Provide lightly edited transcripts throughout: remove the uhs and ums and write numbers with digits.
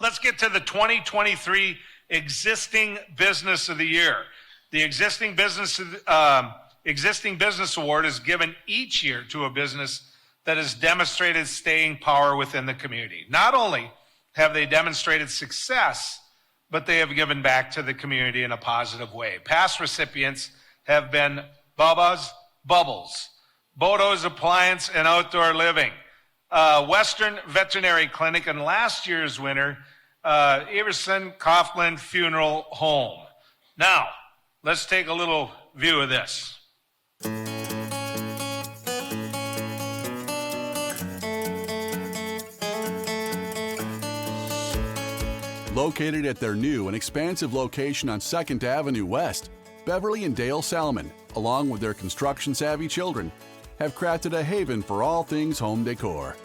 Let's get to the 2023 Existing Business of the Year. The Existing Business Award is given each year to a business that has demonstrated staying power within the community. Not only have they demonstrated success, but they have given back to the community in a positive way. Past recipients have been Bubba's Bubbles, Bodo's Appliance and Outdoor Living, Western Veterinary Clinic, and last year's winner, Everson Coughlin Funeral Home. Now, let's take a little view of this. Located at their new and expansive location on 2nd Avenue West, Beverly and Dale Salem, along with their construction-savvy children, have crafted a haven for all things home decor.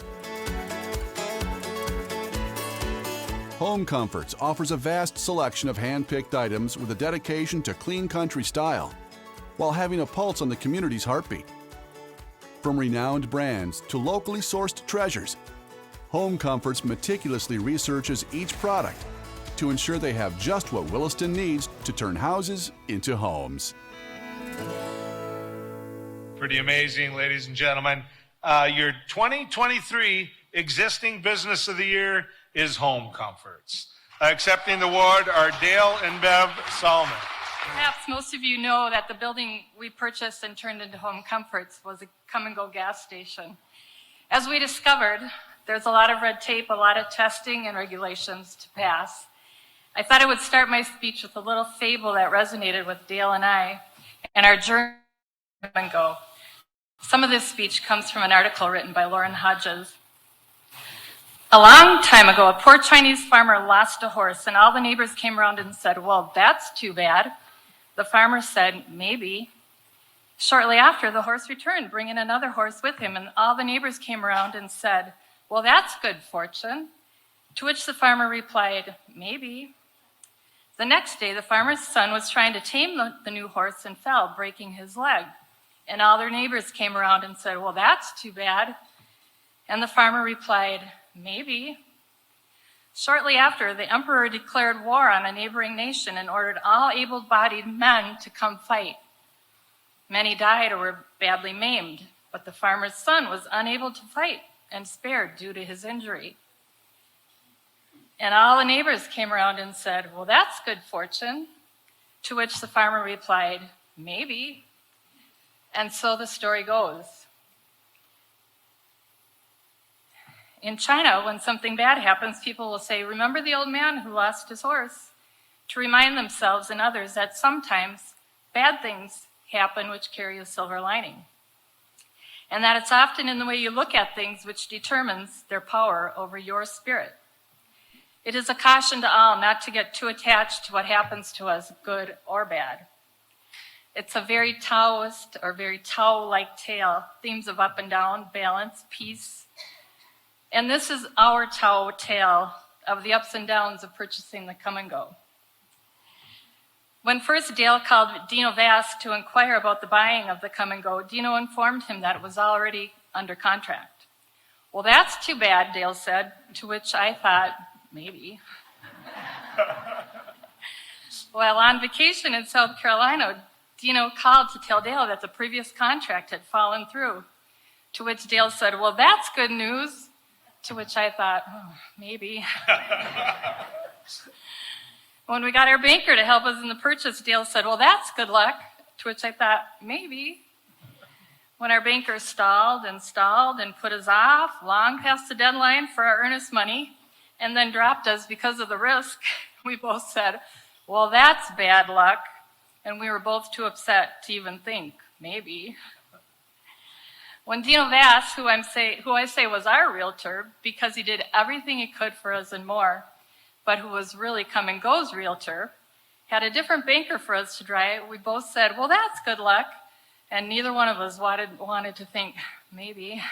Home Comforts offers a vast selection of hand-picked items with a dedication to clean country style, while having a pulse on the community's heartbeat. From renowned brands to locally sourced treasures, Home Comforts meticulously researches each product to ensure they have just what Williston needs to turn houses into homes. Pretty amazing, ladies and gentlemen. Your 2023 Existing Business of the Year is Home Comforts. Accepting the award are Dale and Bev Salem. Perhaps most of you know that the building we purchased and turned into Home Comforts was a come-and-go gas station. As we discovered, there's a lot of red tape, a lot of testing and regulations to pass. I thought I would start my speech with a little fable that resonated with Dale and I and our journey and go. Some of this speech comes from an article written by Lauren Hodges. A long time ago, a poor Chinese farmer lost a horse, and all the neighbors came around and said, "Well, that's too bad." The farmer said, "Maybe." Shortly after, the horse returned, bringing another horse with him, and all the neighbors came around and said, "Well, that's good fortune." To which the farmer replied, "Maybe." The next day, the farmer's son was trying to tame the new horse and fell, breaking his leg. And all their neighbors came around and said, "Well, that's too bad." And the farmer replied, "Maybe." Shortly after, the emperor declared war on a neighboring nation and ordered all able-bodied men to come fight. Many died or were badly maimed, but the farmer's son was unable to fight and spared due to his injury. And all the neighbors came around and said, "Well, that's good fortune." To which the farmer replied, "Maybe." And so the story goes. In China, when something bad happens, people will say, "Remember the old man who lost his horse?" to remind themselves and others that sometimes bad things happen which carry a silver lining. And that it's often in the way you look at things which determines their power over your spirit. It is a caution to all not to get too attached to what happens to us, good or bad. It's a very Taoist or very Tao-like tale, themes of up and down, balance, peace. And this is our Tao tale of the ups and downs of purchasing the come and go. When first Dale called Dino Vass to inquire about the buying of the come and go, Dino informed him that it was already under contract. "Well, that's too bad," Dale said, to which I thought, maybe. While on vacation in South Carolina, Dino called to tell Dale that the previous contract had fallen through, to which Dale said, "Well, that's good news," to which I thought, maybe. When we got our banker to help us in the purchase, Dale said, "Well, that's good luck," to which I thought, maybe. When our banker stalled and put us off, long past the deadline for our earnest money, and then dropped us because of the risk, we both said, "Well, that's bad luck," and we were both too upset to even think, maybe. When Dino Vass, who I say was our realtor, because he did everything he could for us and more, but who was really Come and Go's realtor, had a different banker for us to try, we both said, "Well, that's good luck," and neither one of us wanted to think, maybe.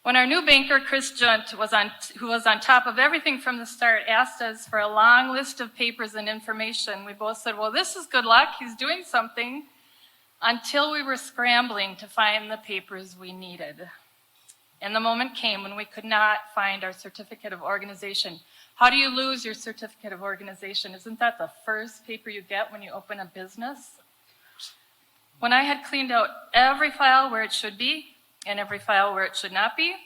When our new banker, Chris Junt, who was on top of everything from the start, asked us for a long list of papers and information, we both said, "Well, this is good luck, he's doing something," until we were scrambling to find the papers we needed. And the moment came when we could not find our certificate of organization. How do you lose your certificate of organization? Isn't that the first paper you get when you open a business? When I had cleaned out every file where it should be and every file where it should not be,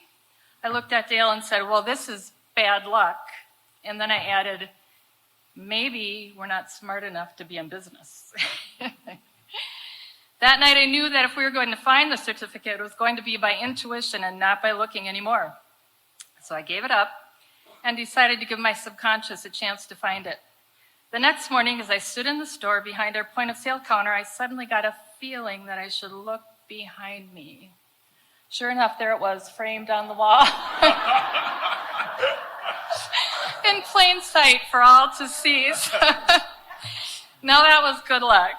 I looked at Dale and said, well, this is bad luck. And then I added, maybe we're not smart enough to be in business. That night I knew that if we were going to find the certificate, it was going to be by intuition and not by looking anymore. So I gave it up and decided to give my subconscious a chance to find it. The next morning, as I stood in the store behind our point of sale counter, I suddenly got a feeling that I should look behind me. Sure enough, there it was, framed on the wall. In plain sight for all to see. Now that was good luck.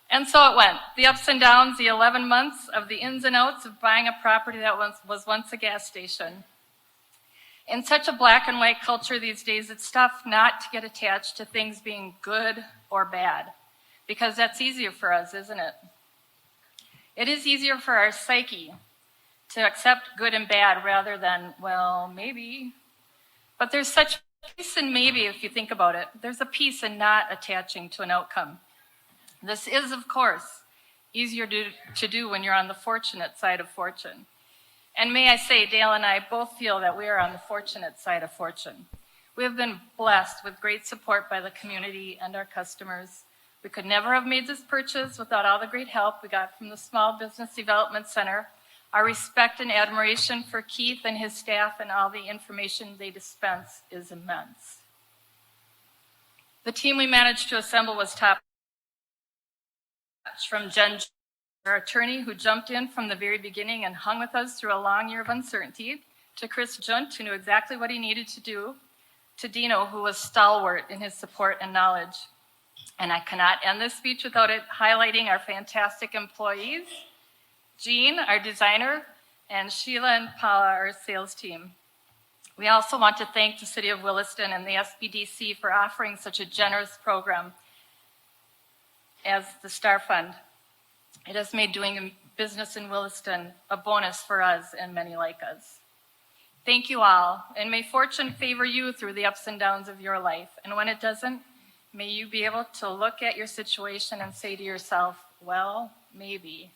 And so it went. The ups and downs, the 11 months of the ins and outs of buying a property that was once a gas station. In such a black and white culture these days, it's tough not to get attached to things being good or bad, because that's easier for us, isn't it? It is easier for our psyche to accept good and bad rather than, well, maybe. But there's such peace in maybe if you think about it. There's a peace in not attaching to an outcome. This is, of course, easier to do when you're on the fortunate side of fortune. And may I say, Dale and I both feel that we are on the fortunate side of fortune. We have been blessed with great support by the community and our customers. We could never have made this purchase without all the great help we got from the Small Business Development Center. Our respect and admiration for Keith and his staff and all the information they dispense is immense. The team we managed to assemble was top. From Jen, our attorney, who jumped in from the very beginning and hung with us through a long year of uncertainty, to Chris Junt, who knew exactly what he needed to do, to Dino, who was stalwart in his support and knowledge. And I cannot end this speech without it highlighting our fantastic employees, Jean, our designer, and Sheila and Paula, our sales team. We also want to thank the City of Williston and the SBDC for offering such a generous program as the Star Fund. It has made doing business in Williston a bonus for us and many like us. Thank you all, and may fortune favor you through the ups and downs of your life. And when it doesn't, may you be able to look at your situation and say to yourself, well, maybe.